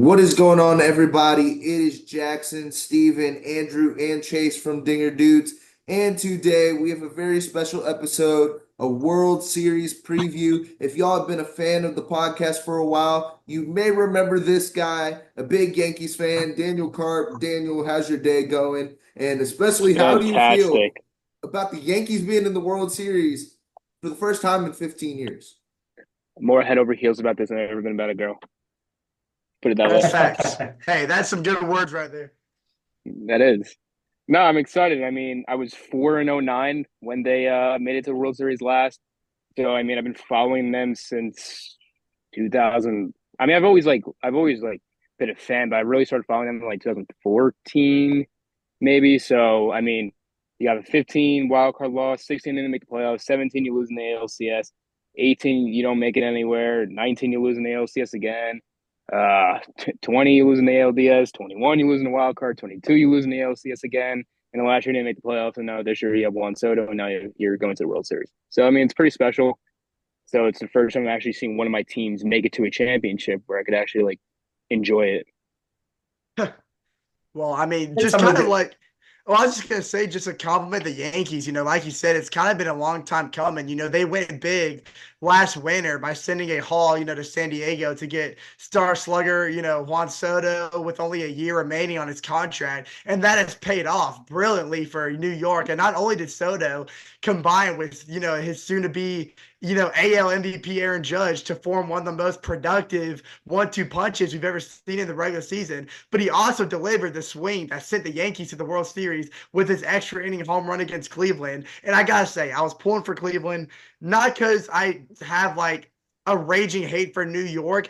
What is going on, everybody? It is Jackson, Steven, Andrew, and Chase from Dinger Dudes. And today we have a very special episode, a World Series preview. If y'all have been a fan of the podcast for a while, you may remember this guy, a big Yankees fan, Daniel Karp. Daniel, how's your day going? And especially, how do you feel Fantastic. about the Yankees being in the World Series for the first time in 15 years? More head over heels about this than I've ever been about a girl. Put it that That's way. facts. Hey, that's some good words right there. That is. No, I'm excited. I mean, I was 4-09 when they made it to the World Series last. So I mean, I've been following them since 2000. I mean, I've always been a fan, but I really started following them in like 2014 maybe. So I mean, you have a 15 wild card loss, 16 didn't make the playoffs, 17 you lose in the ALCS, 18 you don't make it anywhere, 19 you lose in the ALCS again, 20 you lose in the ALDS, 21 you lose in the wild card, 22 you lose in the ALCS again. And the last year you didn't make the playoffs, and now this year you have Juan Soto, and now you're going to the World Series. So I mean, it's pretty special. So it's the first time I'm actually seeing one of my teams make it to a championship where I could actually like enjoy it. Well, I mean, And just some of kind of the like, well, I was just gonna say, just to compliment the Yankees. Like you said, it's kind of been a long time coming. They went big last winter by sending a haul, to San Diego to get star slugger, Juan Soto with only a year remaining on his contract, and that has paid off brilliantly for New York. And not only did Soto combine with, his soon-to-be, AL MVP Aaron Judge to form one of the most productive one-two punches we've ever seen in the regular season, but he also delivered the swing that sent the Yankees to the World Series with his extra inning home run against Cleveland. And I gotta say, I was pulling for Cleveland, not because I have like a raging hate for New York.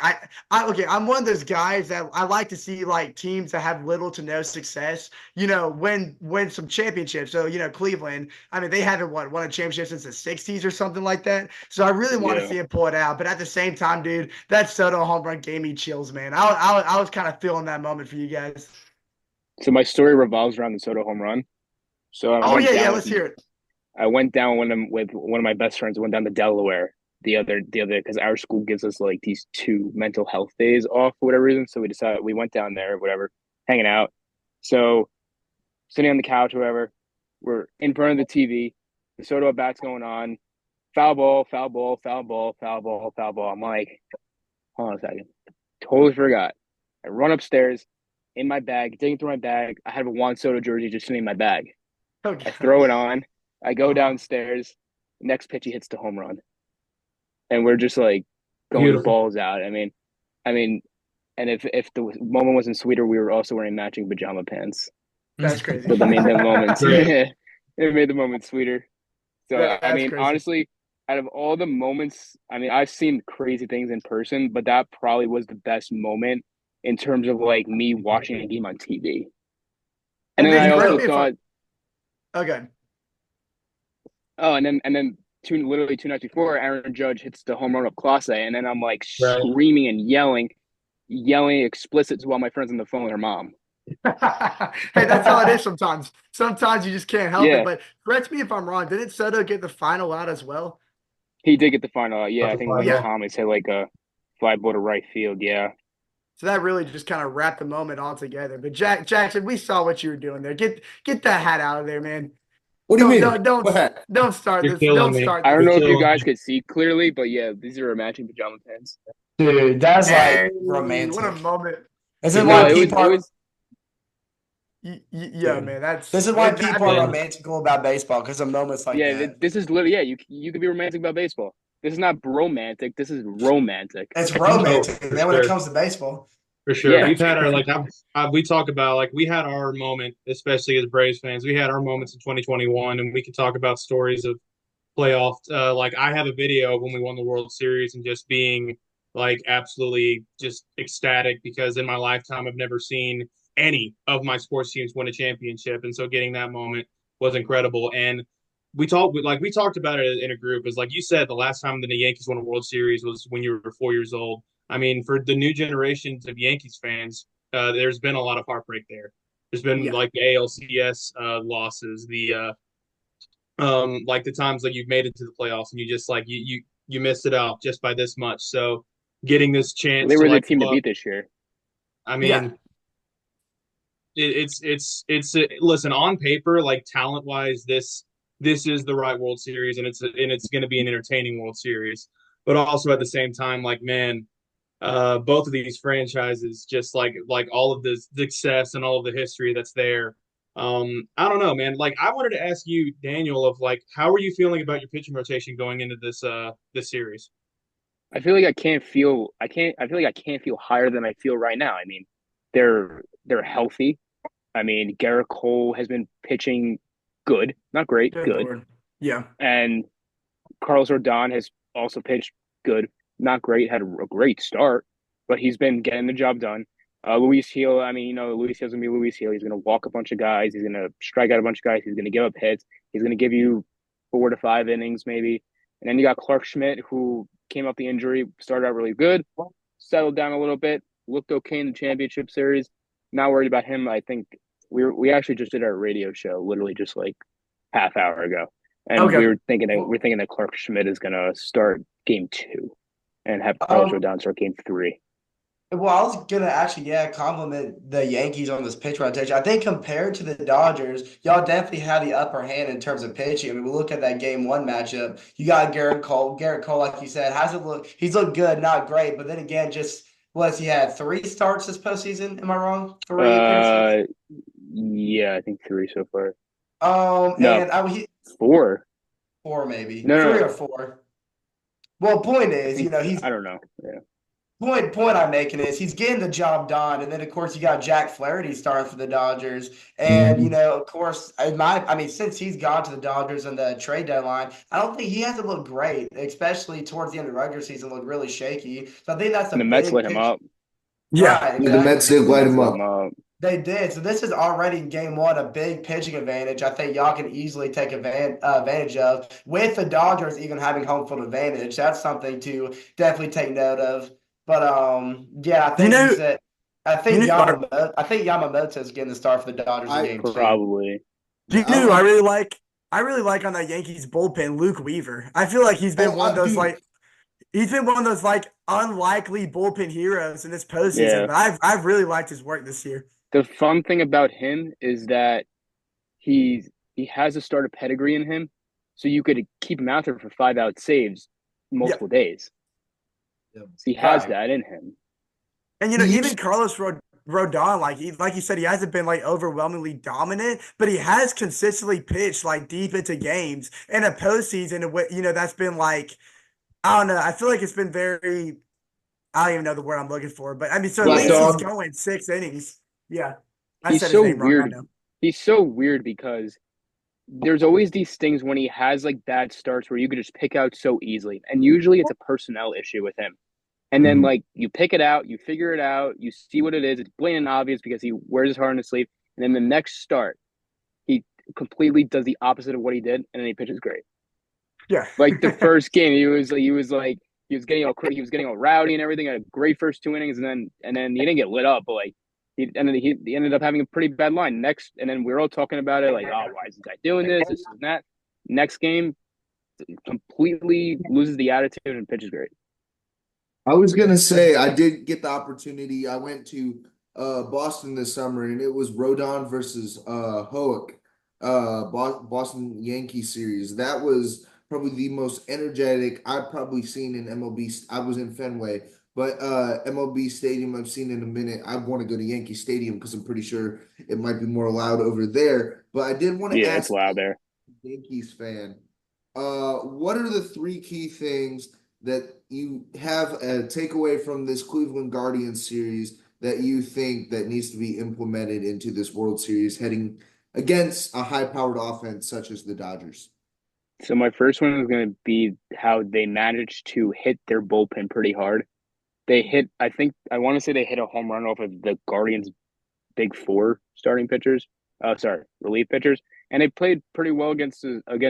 Okay, I'm one of those guys that I like to see like teams that have little to no success, win some championships. So, Cleveland, I mean, they haven't won a championship since the 60s or something like that. So I really want to Yeah. see him pull it out. But at the same time, dude, that Soto home run gave me chills, man. I was kind of feeling that moment for you guys. So my story revolves around the Soto home run. So I Oh went yeah, yeah. down with Let's hear it. I went down with one of my best friends. I went down to Delaware the other because our school gives us like these 2 mental health days off for whatever reason. So we decided we went down there, whatever, hanging out. So sitting on the couch, whatever, we're in front of the TV. The Soto at bat's going on. Foul ball, foul ball, foul ball, foul ball, foul ball. I'm like, hold on a second. Totally forgot. I run upstairs in my bag, digging through my bag. I have a Juan Soto jersey just sitting in my bag. Oh I god. throw it on. I go Uh-huh. downstairs. Next pitch, he hits the home run, and we're just like going beautiful. balls out. I mean, and if the moment wasn't sweeter, we were also wearing matching pajama pants, That's crazy. so that made the moments. Great. It made the moment sweeter. So I That's mean, crazy. honestly, out of all the moments, I mean, I've seen crazy things in person, but that probably was the best moment in terms of like me watching a game on TV. And And then then I correct also me if I'm thought, okay. oh, and then literally 2 nights before, Aaron Judge hits the home run of Clase, and then I'm like Right. screaming and yelling explicits while my friend's on the phone with her mom. Hey, that's how it is sometimes. Sometimes you just can't help it. Yeah, But correct me if I'm wrong. Didn't Soto get the final out as well? he did get the final. Yeah, Got I the think fly Lee Yeah. ball. Thomas hit like a fly ball to right field. Yeah, So that really just kind of wrapped the moment all together. But Jackson, we saw what you were doing there. Get that hat out of there, man. What do you Don't mean? don't don't What happened? don't start You're this. killing Don't me. start I don't this. You're know if you killing guys me. could see clearly, but yeah, these are matching pajama pants. Dude, that's like Hey, what a romantic. moment. This is No, why Dude, it was people it are was yeah, dude. man. That's This is why it, people are yeah romantical about baseball because of moments like yeah. that. This is literally yeah. You could be romantic about baseball. This is not bromantic. This is romantic. It's Oh, romantic, for man, when it sure. comes to baseball. For sure. Yeah, We've had our, like, we talk about, like, we had our moment, especially as Braves fans. We had our moments in 2021, and we can talk about stories of playoff. Like, I have a video of when we won the World Series and just being, like, absolutely just ecstatic because in my lifetime, I've never seen any of my sports teams win a championship. And so getting that moment was incredible. And we talked about it in a group. Is like you said, the last time that the Yankees won a World Series was when you were 4 years old. I mean, for the new generations of Yankees fans, there's been a lot of heartbreak there. There's been yeah. like the ALCS losses, like the times that you've made it to the playoffs and you just like you missed it out just by this much. So getting this they chance to were the like team to go up, beat this year. I Yeah. mean, listen, on paper, like talent wise, this is the right World Series, and it's going to be an entertaining World Series. But also at the same time, like man, both of these franchises, just like all of the success and all of the history that's there. I don't know, man. Like I wanted to ask you, Daniel, of like how are you feeling about your pitching rotation going into this series? I feel like I feel like I can't feel higher than I feel right now. I mean, they're healthy. I mean, Garrett Cole has been pitching good, not great, Good good. Lord. Yeah. And Carlos Rodon has also pitched good, not great, had a great start, but he's been getting the job done. Luis Heel, I mean, Luis Heel's gonna be Luis Heel. He's gonna walk a bunch of guys. He's gonna strike out a bunch of guys. He's gonna give up hits. He's gonna give you 4 to 5 innings maybe. And then you got Clark Schmidt, who came off the injury, started out really good, settled down a little bit, looked okay in the championship series. Not worried about him. I think we actually just did our radio show literally just like half hour ago, and Okay. we're thinking that Clark Schmidt is gonna start game 2 and have Carlos Um, Rodon start game 3. well, I was gonna actually, yeah, compliment the Yankees on this pitch rotation. I think compared to the Dodgers, y'all definitely have the upper hand in terms of pitching. I mean, we look at that game 1 matchup. You got Garrett Cole. Garrett Cole, like you said, hasn't looked. He's looked good, not great, but then again, just was he had 3 starts this postseason? Am I wrong? 3 appearances. Uh, yeah, I think 3 so far. No, And he 4. 4 maybe No, no, 3 or 4. Well, point I is, think he's I don't know. Yeah, point I'm making is he's getting the job done, and then of course you got Jack Flaherty starting for the Dodgers, and Mhm. of course, I mean, since he's gone to the Dodgers in the trade deadline, I don't think he hasn't looked great, especially towards the end of the regular season, looked really shaky. So I think that's a and the Mets big lit him pitch. up. Yeah. Right, Yeah, the Mets exactly. did The light Mets him lit him up. up. They did. So this is already in game 1 a big pitching advantage. I think y'all can easily take advantage of with the Dodgers even having home field advantage. That's something to definitely take note of. But yeah, I You think you know, said I you think know, Yamamoto is getting the start for the Dodgers in I game 2. Probably. do yeah, you know who I really like? I really like on that Yankees bullpen, Luke Weaver. I feel like he's been one of those dude, like he's been one of those like unlikely bullpen heroes in this postseason, Yeah. but I've really liked his work this year. The fun thing about him is that he has a starter pedigree in him, so you could keep him out there for 5 out saves Yeah. multiple days. yeah. So he has Right. that in him. And He even used Rodon, like you said, he hasn't been like overwhelmingly dominant, but he has consistently pitched like deep into games in a postseason. That's been like I don't know. I feel like it's been very. I don't even know the word I'm looking for, but I mean, so at Black least he's Dog. going 6 innings. Yeah, I He's said his so name wrong. I weird. know. He's so weird because there's always these things when he has like bad starts where you could just pick out so easily. And usually it's a personnel issue with him. And then Mhm. like you pick it out, you figure it out, you see what it is. It's blatant and obvious because he wears his heart on his sleeve. And then the next start, he completely does the opposite of what he did, and then he pitches great. Yeah. Like the first game, he was getting all rowdy and everything. Had a great first 2 innings, and then he didn't get lit up, but like he ended up having a pretty bad line next. And then we were all talking about it, like, oh, why is this guy doing this? This and that. Next game, completely loses the attitude and pitches great. I was gonna say I did get the opportunity. I went to Boston this summer, and it was Rodon versus Hoek, Boston Yankee series. That was probably the most energetic I've probably seen in MLB. I was in Fenway, but MLB Stadium I've seen in a minute. I want to go to Yankee Stadium because I'm pretty sure it might be more loud over there. But I did want to Yeah, it's ask loud there. Yankees fan. What are the 3 key things that you have a takeaway from this Cleveland Guardians series that you think that needs to be implemented into this World Series heading against a high-powered offense such as the Dodgers? So my first one is going to be how they managed to hit their bullpen pretty hard. I want to say they hit a home run off of the Guardians' big four starting pitchers. Sorry, relief pitchers, and they played pretty well against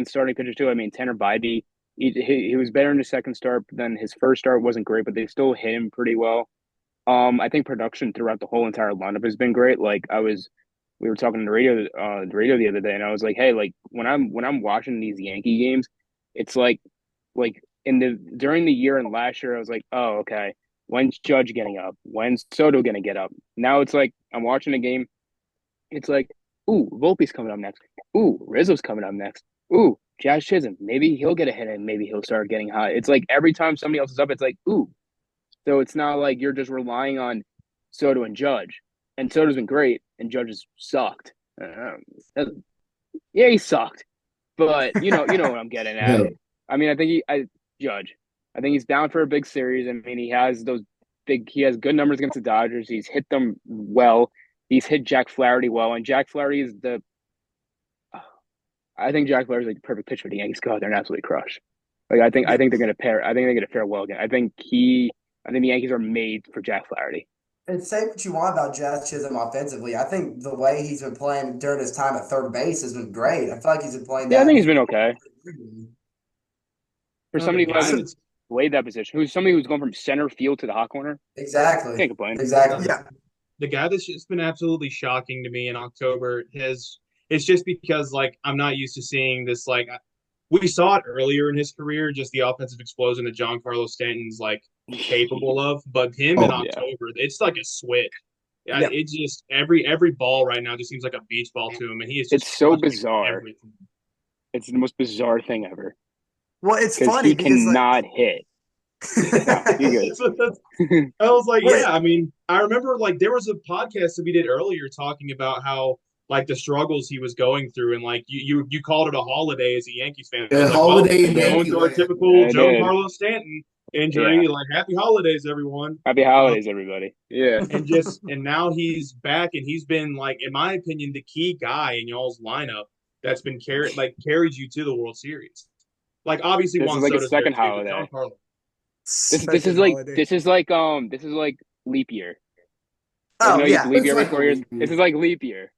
starting pitchers too. I mean, Tanner Bybee, he was better in his second start than his first start wasn't great, but they still hit him pretty well. I think production throughout the whole entire lineup has been great. We were talking on the radio the other day, and I was like, hey, like when I'm watching these Yankee games, it's like in the during the year and last year, I was like, oh, okay, When's Judge getting up? When's Soto gonna get up? Now it's like I'm watching a game. It's like, ooh, Volpe's coming up next. Ooh, Rizzo's coming up next. Ooh, Jazz Chisholm. Maybe he'll get a hit and maybe he'll start getting hot. It's like every time somebody else is up, it's like, ooh. So it's not like you're just relying on Soto and Judge. And Soto's been great, and Judge has sucked. Yeah, he sucked, but you know what I'm getting at. Yeah. I mean, I Judge. I think he's down for a big series. I mean, he has good numbers against the Dodgers. He's hit them well. He's hit Jack Flaherty well, and Jack Flaherty is I think Jack Flaherty is like the perfect pitch for the Yankees. Go out there and absolutely crush. Like I think they're gonna pair. I think they're gonna fare well again. I think the Yankees are made for Jack Flaherty. And say what you want about Jazz Chisholm offensively. I think the way he's been playing during his time at third base has been great. I feel like he's been playing Yeah, I think that. he's been okay for The somebody who guy hasn't that's played that position. Who's somebody who's going from center field to the hot corner. Exactly. Can't complain. Exactly. Yeah. the guy that's just been absolutely shocking to me in October has it's just because like I'm not used to seeing this like we saw it earlier in his career, just the offensive explosion that Giancarlo Stanton's like capable of. But him in Oh, yeah. October, it's like a switch. Yeah. It just every ball right now just seems like a beach ball to him, and he is just It's so crushing bizarre. everything. It's the most bizarre thing ever Well, it's because funny he because cannot hit. No, you good. I was like, Wait. yeah. I mean, I remember like there was a podcast that we did earlier talking about how like the struggles he was going through, and like you called it a holiday as a Yankees fan. I A was like, well, holiday in we're going Yankee through our land. typical I Joe did. Carlos Stanton Yeah. injury. Like, happy holidays, everyone. Happy holidays, everybody. Yeah. And now he's back, and he's been like, in my opinion, the key guy in y'all's lineup that's been carried you to the World Series. Like, obviously, This is Juan like a Soto's there second too, but John holiday. Carlos. Second holiday. This is like leap year. You Oh know, you get yeah, to leap It's year every like 4 years. leap year. This is like leap year.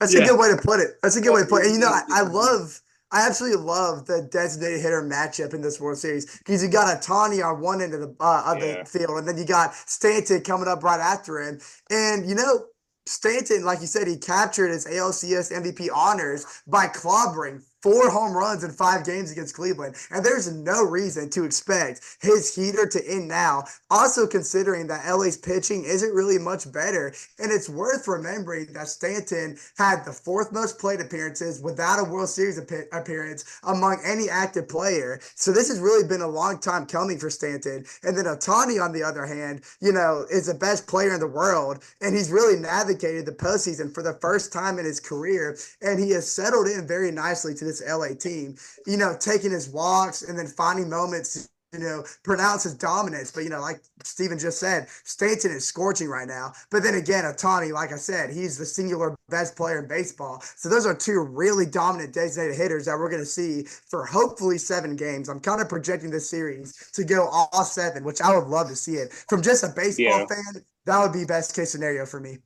that's a Yeah. good way to put it. That's a good way to put it. And you know, I Yeah. love. I absolutely love the designated hitter matchup in this World Series because you got Otani on one end of the Yeah. field, and then you got Stanton coming up right after him. And you know, Stanton, like you said, he captured his ALCS MVP honors by clobbering 4 home runs in 5 games against Cleveland. And there's no reason to expect his heater to end now. Also, considering that LA's pitching isn't really much better. And it's worth remembering that Stanton had the 4th most plate appearances without a World Series appearance among any active player. So this has really been a long time coming for Stanton. And then Otani, on the other hand, you know, is the best player in the world. And he's really navigated the postseason for the first time in his career. And he has settled in very nicely to this LA team, you know, taking his walks and then finding moments, you know, pronounce his dominance. But, you know, like Steven just said, Stanton is scorching right now. But then again, Otani, like I said, he's the singular best player in baseball. So those are 2 really dominant designated hitters that we're going to see for hopefully 7 games. I'm kind of projecting this series to go all 7, which I would love to see it. From just a baseball Yeah. fan, that would be best case scenario for me.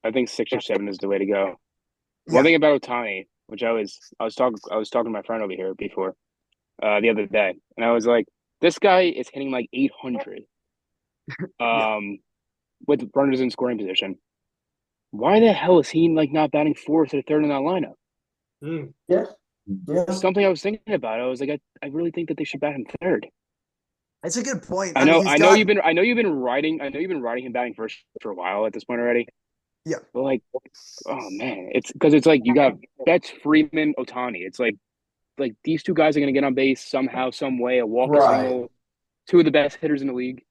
I think 6 or 7 is the way to go. Yeah. One thing about Otani, which I was talking to my friend over here before, the other day, and I was like, this guy is hitting like 800, with runners in scoring position. Why the hell is he like not batting 4th or 3rd in that lineup? Yeah. Yeah. Something I was thinking about. I was like, I really think that they should bat him 3rd. That's a good point. I know mean, you've been riding him batting first for a while at this point already. Yeah. But like, oh man, it's because it's like you got Betts, Freeman, Otani. It's like these 2 guys are gonna get on base somehow, some way, a walk, a Right. single, 2 of the best hitters in the league.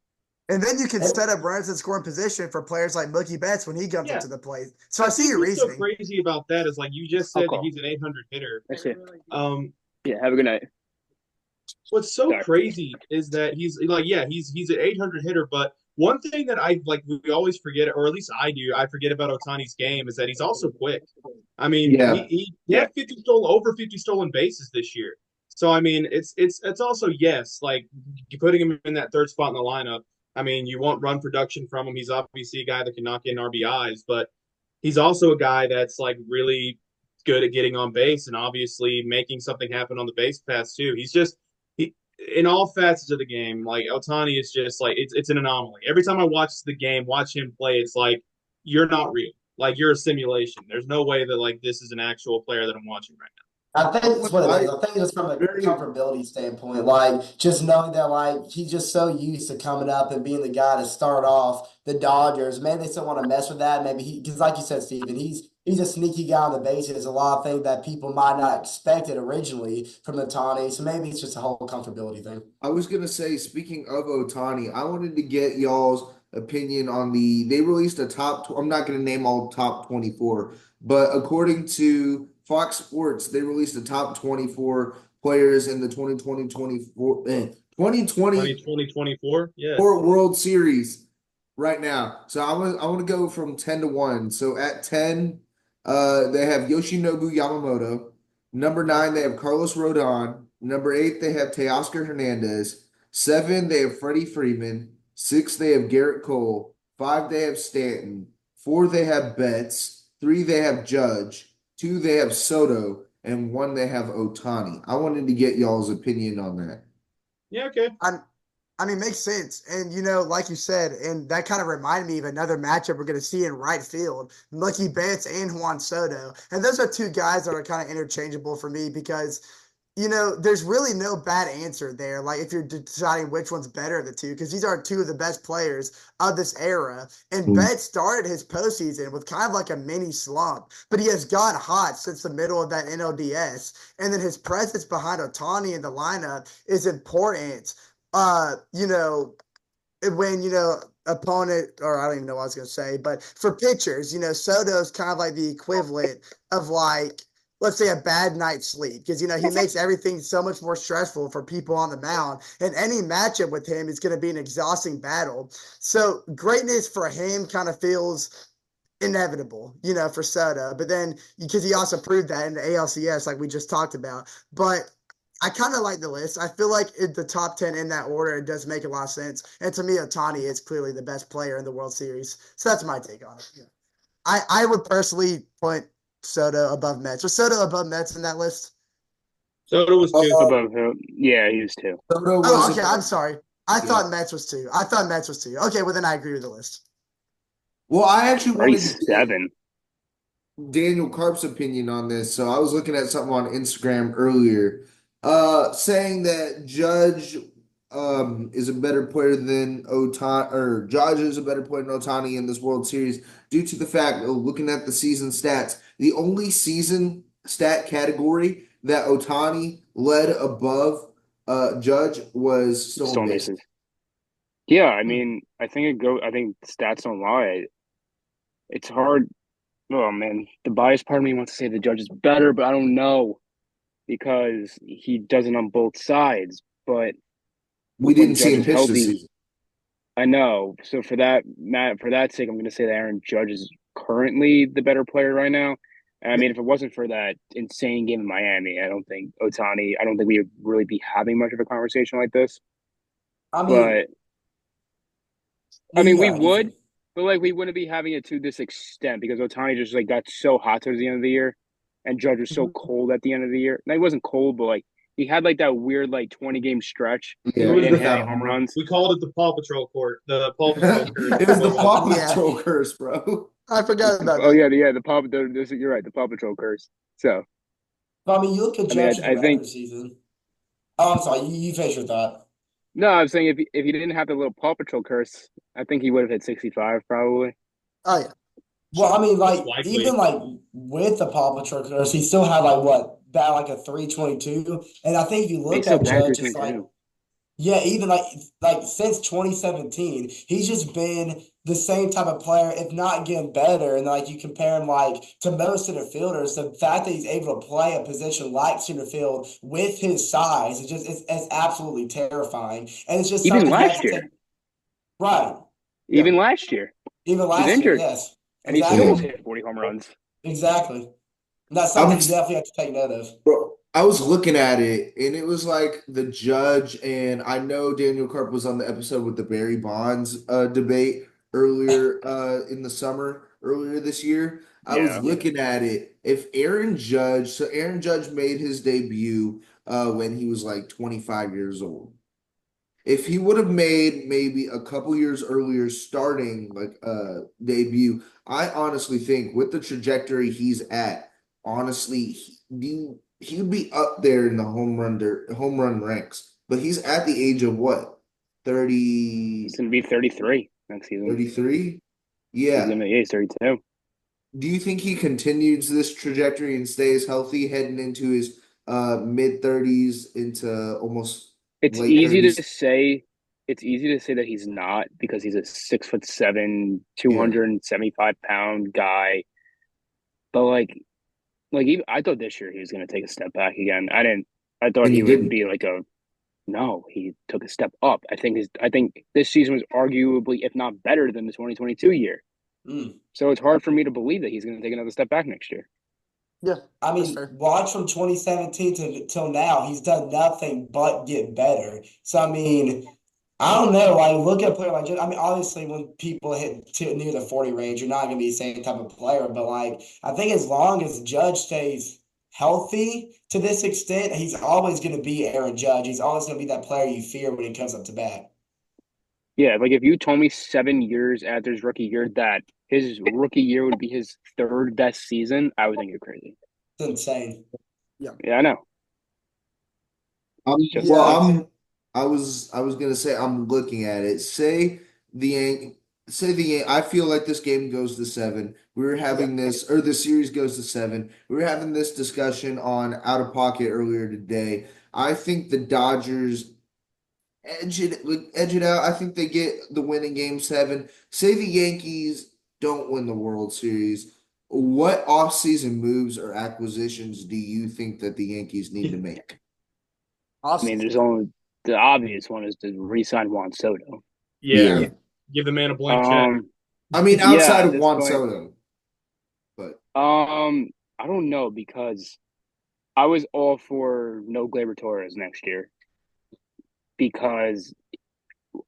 And then you can set up runners in scoring position for players like Mookie Betts when he comes Yeah. up to the plate. So I see your What's so reasoning. crazy about that is like you just said that he's an 800 hitter. That's it. Yeah, have a good night. What's so Sorry. crazy is that he's like, yeah, he's an 800 hitter, but one thing that I like we always forget, or at least I do, I forget about Otani's game is that he's also quick. I mean, Yeah. he had 50 over 50 stolen bases this year. So I mean, it's also yes, like putting him in that 3rd spot in the lineup. I mean, you want run production from him. He's obviously a guy that can knock in RBIs, but he's also a guy that's like really good at getting on base and obviously making something happen on the base paths too. He's just in all facets of the game, like Otani is just like it's an anomaly. Every time I watch the game, watch him play, it's like you're not real. Like you're a simulation. There's no way that like this is an actual player that I'm watching right I think that's what it I is. I think it's from a very comfortability standpoint. Like just knowing that like he's just so used to coming up and being the guy to start off the Dodgers. Maybe they still want to mess with that. Maybe he because like you said, Steven, he's a sneaky guy on the bases. A lot of things that people might not expect it originally from Otani. So maybe it's just a whole comfortability thing. I was gonna say, speaking of Otani, I wanted to get y'all's opinion on they released a I'm not gonna name all top 24, but according to Fox Sports, they released the top 24 players in the 2020 2024. Yeah. World Series right now. So I want to go from 10 to 1. So at 10, they have Yoshinobu Yamamoto. Number 9, they have Carlos Rodon. Number 8, they have Teoscar Hernandez. 7, they have Freddie Freeman. 6, they have Garrett Cole. 5, they have Stanton. 4, they have Betts. 3, they have Judge. 2, they have Soto. And 1, they have Otani. I wanted to get y'all's opinion on that. Yeah. Okay. I mean, makes sense. And, like you said, and that kind of reminded me of another matchup we're going to see in right field, Mookie Betts and Juan Soto. And those are two guys that are kind of interchangeable for me because, there's really no bad answer there. Like if you're deciding which one's better of the two, because these are two of the best players of this era. And Mm. Betts started his postseason with kind of like a mini slump, but he has gotten hot since the middle of that NLDS. And then his presence behind Otani in the lineup is important you know, when, opponent, or I don't even know what I was going to say, but for pitchers, Soto's kind of like the equivalent of like, let's say a bad night's sleep because, he makes everything so much more stressful for people on the mound. And any matchup with him is going to be an exhausting battle. So greatness for him kind of feels inevitable, for Soto. But then because he also proved that in the ALCS, like we just talked about. But I kind of like the list. I feel like the top 10 in that order, it does make a lot of sense. And to me, Otani is clearly the best player in the World Series. So that's my take on it. Yeah. I would personally put Soto above Mets. Was Soto above Mets in that list? Soto was two. Uh, Above him. Yeah, he was two. Soto Oh, was okay. I'm sorry. I yeah. thought Mets was two. I thought Mets was two. Okay, well, then I agree with the list. Well, I actually wanted to Thirty get seven. Daniel Karp's opinion on this. So I was looking at something on Instagram earlier, saying that Judge is a better player than Otani, or Judge is a better player than Otani in this World Series due to the fact of looking at the season stats. The only season stat category that Otani led above Judge was stolen Stolen bases. bases. Yeah, I Hmm. mean, I think stats don't lie. It's hard. Oh man, the biased part of me wants to say the Judge is better, but I don't know because he does it on both sides. But We when didn't see Judge him is pitch this healthy, season. I know. So for that, Matt, for that sake, I'm going to say that Aaron Judge is currently the better player right now. And I mean, if it wasn't for that insane game in Miami, I don't think Otani, I don't think we would really be having much of a conversation like this. I mean, But I you mean, we go, you would, but like we wouldn't be having it to this extent because Otani just like got so hot towards the end of the year, and Judge was so cold at the end of the year. No, he wasn't cold, but like he had like that weird like 20 game stretch It Yeah, where he was didn't the hit any without a home homer. runs. we called it the Paw Patrol court, the Paw Patrol curse. It It was the was Paw Yeah, Patrol curse, bro. I forgot about Oh that. yeah, the Paw. You're right, the Paw Patrol curse. So But I mean, you look at I mean, Judge in the I think regular season. Oh, I'm sorry. You finish your thought. no, I'm saying if he didn't have the little Paw Patrol curse, I think he would have hit 65 probably. Oh, yeah. Well, I mean, most like even likely. like with the Paw Patrol curse, he still had like what bat like a 322, and I think if you But he look still at bagged Judge, it's like 322. yeah, even like since 2017, he's just been the same type of player, if not getting better. And like you compare him like to most center fielders, the fact that he's able to play a position like center field with his size is just it's absolutely terrifying, and it's just Even something he has last to take year, right. Yeah, even last year, even he was last year, injured yes, and he still Yeah. exactly, hit 40 home runs. exactly. And that's I'm something you ex- definitely have to take note of. Bro, I was looking at it and it was like the Judge, and I know Daniel Karp was on the episode with the Barry Bonds debate earlier in the summer, earlier this year. I was Yeah, looking at it. If Aaron Judge, so Aaron Judge made his debut when he was like 25 years old. If he would have made maybe a couple years earlier starting like debut, I honestly think with the trajectory he's at, honestly, he would be up there in the home run ranks. But he's at the age of what? He's 30, gonna be 33 next season. 33? He's Yeah. gonna he's 32. Do you think he continues this trajectory and stays healthy heading into his mid 30s into almost It's late easy to 30s? say. It's easy to say that he's not because he's a 6'7", two Yeah. hundred and 75 pound guy. But like even, I thought this year he was gonna take a step back again. I didn't. I thought And he he would didn't. be like a no. He took a step up. I think this season was arguably, if not better than the 2022 year. Mm. So it's hard for me to believe that he's gonna take another step back next year. Yeah, I that's mean, fair. watch from 2017 to till now, he's done nothing but get better. So I mean, I don't know. Like, look at a player like I mean, obviously, when people hit near the 40 range, you're not going to be the same type of player. But like, I think as long as Judge stays healthy to this extent, he's always going to be Aaron Judge. He's always going to be that player you fear when he comes up to bat. Yeah, like if you told me 7 years after his rookie year that his rookie year would be his third best season, I would think you're crazy. It's insane. Yeah. Yeah, I know. Just Well, Yeah. I was gonna say I'm looking at it. I feel like this game goes to seven. We were Yeah. having this, or the series goes to seven. We were having this discussion on Out of Pocket earlier today. I think the Dodgers edge it out. I think they get the win in game seven. Say the Yankees don't win the World Series. What offseason moves or acquisitions do you think that the Yankees need to make? I mean, there's Awesome. only the obvious one is to re-sign Juan Soto. Yeah, Yeah. give the man a blank check. Um, I mean, yeah, outside at of this Juan point, Soto, but I don't know because I was all for no Gleyber Torres next year because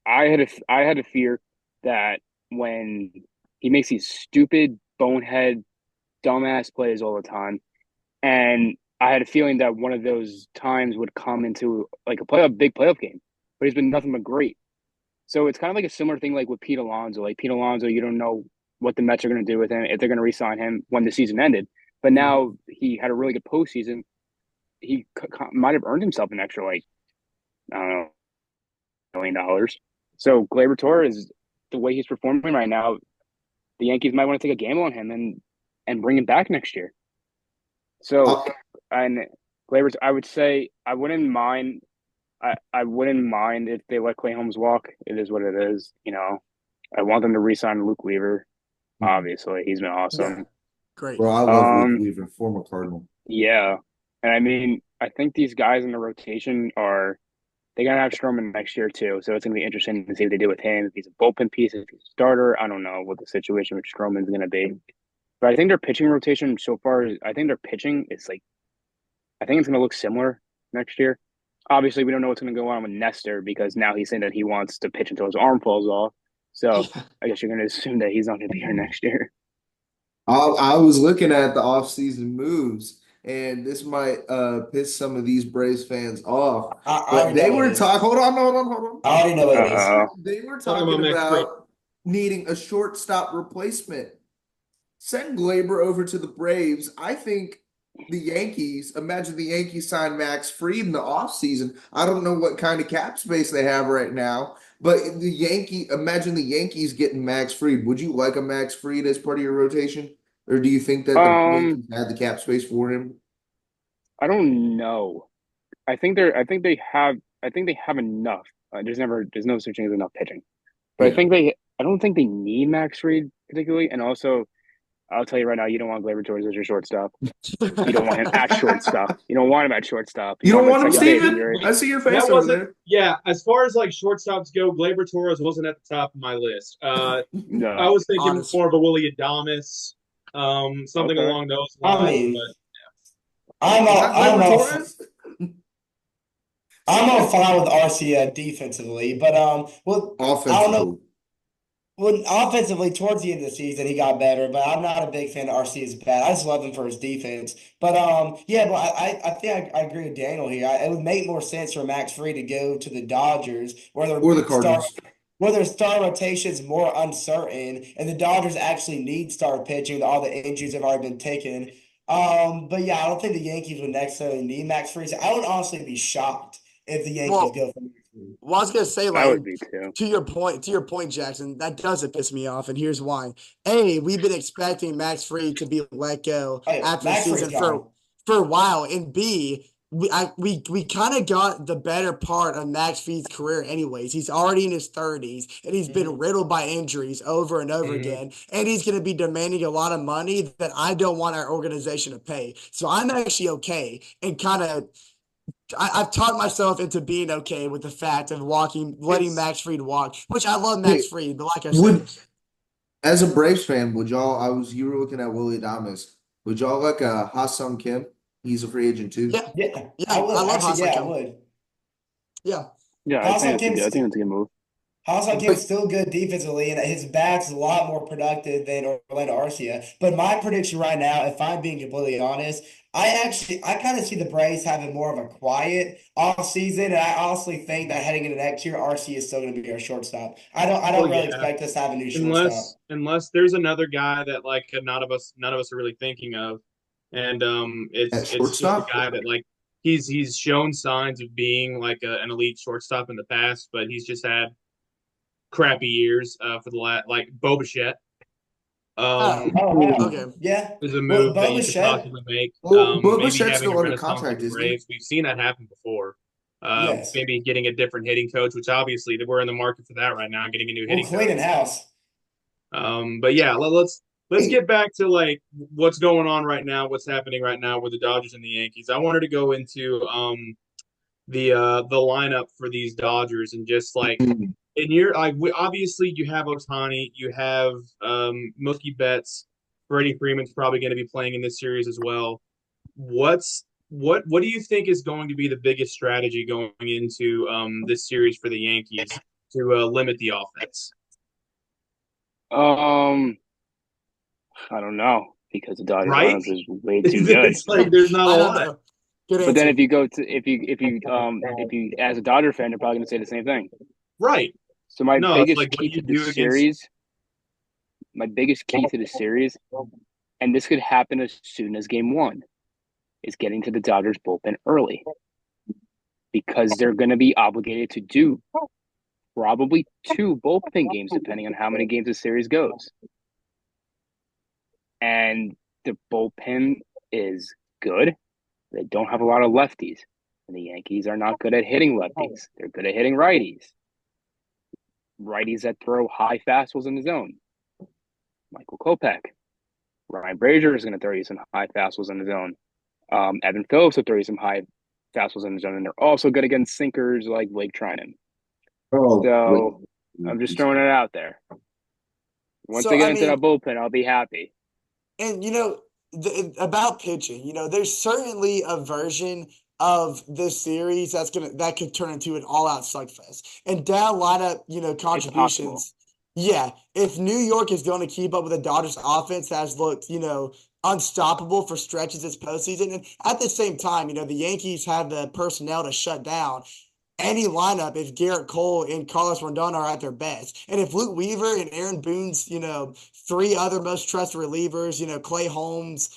I had a fear that when he makes these stupid bonehead dumbass plays all the time, and I had a feeling that one of those times would come into like big playoff game, but he's been nothing but great. So it's kind of like a similar thing like with Pete Alonso. Like Pete Alonso, you don't know what the Mets are going to do with him if they're going to re-sign him when the season ended. But now he had a really good postseason. He might have earned himself an extra like I don't know $1 million. So Gleyber Torres, the way he's performing right now, the Yankees might want to take a gamble on him and bring him back next year. So uh, and Gleyber, I would say I wouldn't mind. I wouldn't mind if they let Clay Holmes walk. It is what it is. You know, I want them to re-sign Luke Weaver. Obviously, he's been Yeah. awesome. Great. bro, I love Luke Um, Weaver, former Cardinal. yeah, and I mean, I think these guys in the rotation are they're gonna have Stroman next year too. So it's gonna be interesting to see what they do with him. If he's a bullpen piece, if he's a starter, I don't know what the situation with Stroman's gonna be. But I think their pitching rotation so far, I think their pitching is like I think it's gonna look similar next year. Obviously, we don't know what's going to go on with Nestor because now he's saying that he wants to pitch until his arm falls off. So I guess you're going to assume that he's not going to be here next year. I was looking at the offseason moves, and this might piss some of these Braves fans off. I But already they know what were it is. talking. Hold on, hold on, hold on. I already know what it is. They were Talking about talking Max Fried. about needing a shortstop replacement. Send Glaber over to the Braves. I think the Yankees, imagine the Yankees sign Max Fried in the offseason. I don't know what kind of cap space they have right now, but imagine the Yankees getting Max Fried. Would you like a Max Fried as part of your rotation? Or do you think that the Um, Yankees had the cap space for him? I don't know. I think they have enough. There's no such thing as enough pitching. But Yeah. I don't think they need Max Fried particularly. And also, I'll tell you right now, you don't want Gleyber Torres as your shortstop. You don't want him at shortstop. You don't want him at shortstop. You You want don't him at want him, second Yeah, base. Steven? I see your face that over wasn't. there. Yeah, as far as like shortstops go, Gleyber Torres wasn't at the top of my list. I No. was thinking Honest. more of a Willie Adames, something Okay. along those I lines. mean, But Not Glaber Torres? I'm all fine with RC defensively, but well, I don't know. Offensively. Well, offensively, towards the end of the season, he got better, but I'm not a big fan of RC as bad. I just love him for his defense. But yeah, but I think I agree with Daniel here. It would make more sense for Max Free to go to the Dodgers, Or the Cardinals. where their star rotation is more uncertain, and the Dodgers actually need star pitching. All the injuries have already been taken. But yeah, I don't think the Yankees would necessarily need Max Fried. I would honestly be shocked if the Yankees Well, go for Max Fried. well, I was gonna say, I would like, be too. to your point, Jackson, that doesn't piss me off, and here's why. A, we've been expecting Max Fried to be let go Oh, yeah, after the Max Fried's season gone. for a while, and B, we kind of got the better part of Max Fried's career, anyways. He's already in his 30s, and he's been Mhm. riddled by injuries over and over Mhm. again, and he's going to be demanding a lot of money that I don't want our organization to pay. So I'm actually okay and kind of I've talked myself into being okay with the fact of letting It's Max Fried walk, which I love Max wait, Fried, but like I said, would as a Braves fan, would y'all? You were looking at Willie Adames. Would y'all like Ha-Sung Kim? He's a free agent too. yeah, Yeah, I yeah, would I love actually. Hassan Yeah, I Kim. would. Yeah. Yeah, I think Hassan that's a Kim's good. I think that's a good move. Hassan But Kim's still good defensively, and his bat's a lot more productive than Orlando Arcia. But my prediction right now, if I'm being completely honest, I kind of see the Braves having more of a quiet off season, and I honestly think that heading into next year, Arcia is still going to be our shortstop. I Well, don't really yeah, expect us to have a new shortstop. unless there's another guy that like none of us are really thinking of, and at it's just a shortstop, guy that like he's shown signs of being like an elite shortstop in the past, but he's just had crappy years for the last like Bo Bichette. Oh, Oh wow, okay. yeah. Is a Well, move that Bo you could Bichette, possibly make. well, Maybe Bobichet's having still a under renaissance with contract, the isn't he? Braves. We've seen that happen before. yes. Maybe getting a different hitting coach, which obviously we're in the market for that right now, getting a new Well, hitting coach. cleaning house. But yeah, let's Hey, get back to like what's going on right now, what's happening right now with the Dodgers and the Yankees. I wanted to go into the lineup for these Dodgers and just like in your like obviously you have Otani, you have Mookie Betts, Freddie Freeman's probably going to be playing in this series as well. What do you think is going to be the biggest strategy going into this series for the Yankees to limit the offense? Um, I don't know because the Dodgers Right? lineup is way too good. It's like there's not a I don't lot. know. Good But then answer. if you go to if you as a Dodger fan, you're probably going to say the same thing. Right. So my No, it's biggest like what key do you to this do against series, my biggest key to this series, and this could happen as soon as game one, is getting to the Dodgers bullpen early because they're going to be obligated to do probably two bullpen games depending on how many games the series goes. And the bullpen is good. They don't have a lot of lefties. And the Yankees are not good at hitting lefties. They're good at hitting righties. Righties that throw high fastballs in the zone. Michael Kopech. Ryan Brazier is going to throw you some high fastballs in the zone. Evan Phillips will throw you some high fastballs in the zone. And they're also good against sinkers like Blake Trinan. oh, wait. So I'm just throwing it out there. Once So they get I into mean, that bullpen, I'll be happy. and about pitching, there's certainly a version of this series that could turn into an all-out slugfest. And down lineup, It's possible. contributions. Yeah, if New York is going to keep up with the Dodgers offense that has looked, unstoppable for stretches this postseason, and at the same time, the Yankees have the personnel to shut down any lineup if Garrett Cole and Carlos Rodon are at their best. And if Luke Weaver and Aaron Boone's, three other most trusted relievers, Clay Holmes,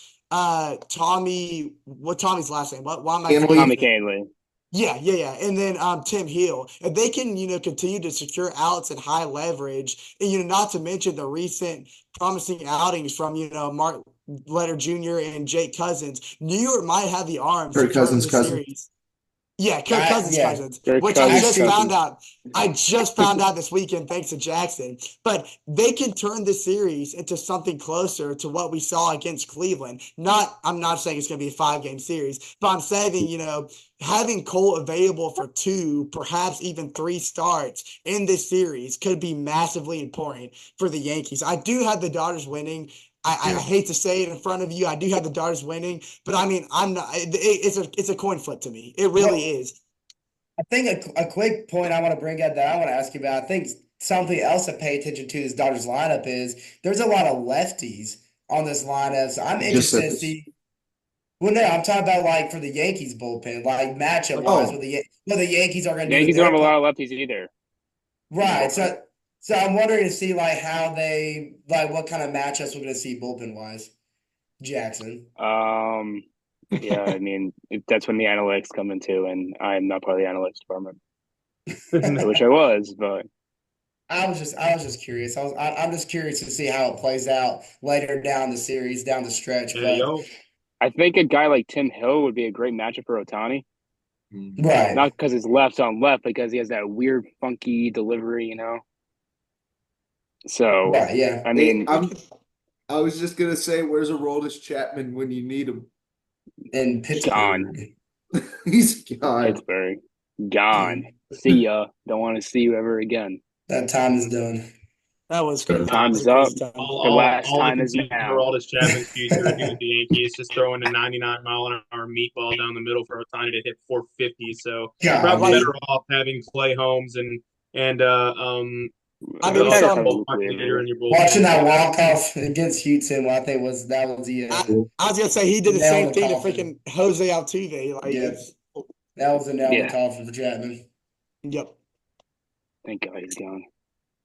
Tommy's last name? Why am I forgetting Tommy Hanley, his name? Kahnle. Yeah. And then Tim Hill. If they can, continue to secure outs at high leverage, and not to mention the recent promising outings from, Mark Letter Jr. and Jake Cousins, New York might have the arms to Kirk turn Cousins' this cousin. series. Yeah, Kirk Cousins' Yeah. cousins, Kirk which I Cousins' just Actually, found cousin. out. I just found out this weekend thanks to Jackson. But they can turn this series into something closer to what we saw against Cleveland. I'm not saying it's going to be a 5-game series, but I'm saying, having Cole available for 2, perhaps even 3 starts in this series could be massively important for the Yankees. I do have the Dodgers winning. I hate to say it in front of you. I do have the Dodgers winning, but I mean, I'm not. It's a coin flip to me. It really well, is. I think a quick point I want to bring up that I want to ask you about. I think something else to pay attention to this Dodgers lineup is there's a lot of lefties on this lineup. So I'm I just interested said to this. see. Well, no, I'm talking about like for the Yankees bullpen, like matchup Okay. wise, Oh, what the Yankees are going to do with Yankees don't their have a opponent. lot of lefties either in the Right. bullpen. So I'm wondering to see like how they like what kind of matchups we're going to see bullpen wise. Jackson. Yeah, I mean, that's when the analytics come into, and I'm not part of the analytics department. I wish I was, but I was just curious. I'm just curious to see how it plays out later down the series, down the stretch. Yeah, But yo. I think a guy like Tim Hill would be a great matchup for Otani. right, Not because his left's on left, because he has that weird, funky delivery, you know? So, right, yeah. I mean, I was just gonna say, where's Aroldis Chapman when you need him? In gone. Pittsburgh. He's gone. Pittsburgh, gone. See ya. Don't want to see you ever again. That time is done. That was crazy. That Time's was a up. crazy time. The last All I time can is see for now. Aroldis Chapman's future would be with the Yankees, just throwing a 99-mile-an-hour meatball down the middle for Otani to hit 450. So God, probably Like, better off having Clay Holmes and I mean, we Heck, saw him. Mark Leader Cleveland. in your watching bullpen. that walk off against Houston, I think that was the I was gonna say he did the nail in same the thing to coffin. freaking Jose Altuve. Like, Yeah, that was the nail in the Yeah, coffin for Chapman. yep. thank God he's gone.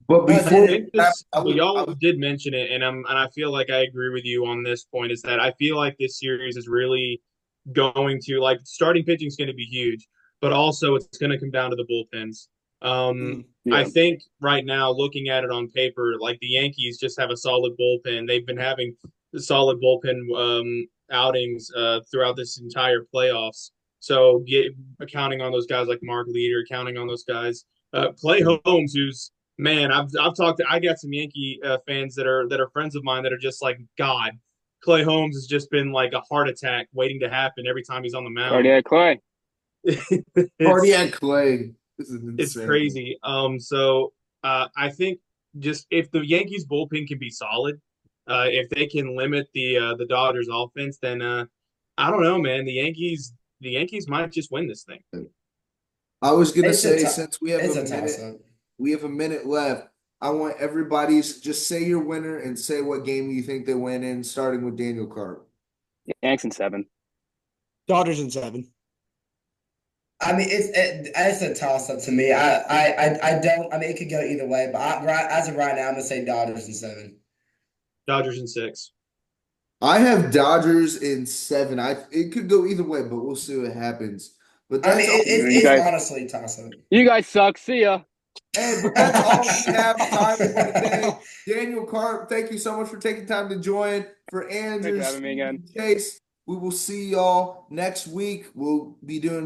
But I before we think wrap, this, but y'all did mention it, and I feel like I agree with you on this point. Is that I feel like this series is really going to like starting pitching is going to be huge, but also it's going to come down to the bullpens. Mm. I Yeah, think right now, looking at it on paper, like the Yankees just have a solid bullpen. They've been having solid bullpen outings throughout this entire playoffs. So counting on those guys like Mark Leader, counting on those guys, Clay Holmes, who's man, I've talked to I got some Yankee fans that are friends of mine that are just like God. Clay Holmes has just been like a heart attack waiting to happen every time he's on the mound. cardiac Clay. it's cardiac Clay. This is it's insane. crazy. I think just if the Yankees bullpen can be solid, if they can limit the Dodgers offense, then I don't know, man. The Yankees might just win this thing. I was gonna It's a say, t- since we have it's a a toss minute, up. we have a minute left. I want everybody's just say your winner and say what game you think they win in, starting with Daniel Karp. Yanks in 7. Dodgers in 7. I mean, it's a toss up to me. I don't. I mean, it could go either way, but as of right now, I'm gonna say Dodgers in 7. Dodgers in 6. I have Dodgers in 7. It could go either way, but we'll see what happens. But I mean, that's all. You it's guys, honestly a toss up. you guys suck. See ya. But that's all we have time for today. Daniel Karp, thank you so much for taking time to join. For Thanks Andrew, for having me Steve, again. and Chase, we will see y'all next week. We'll be doing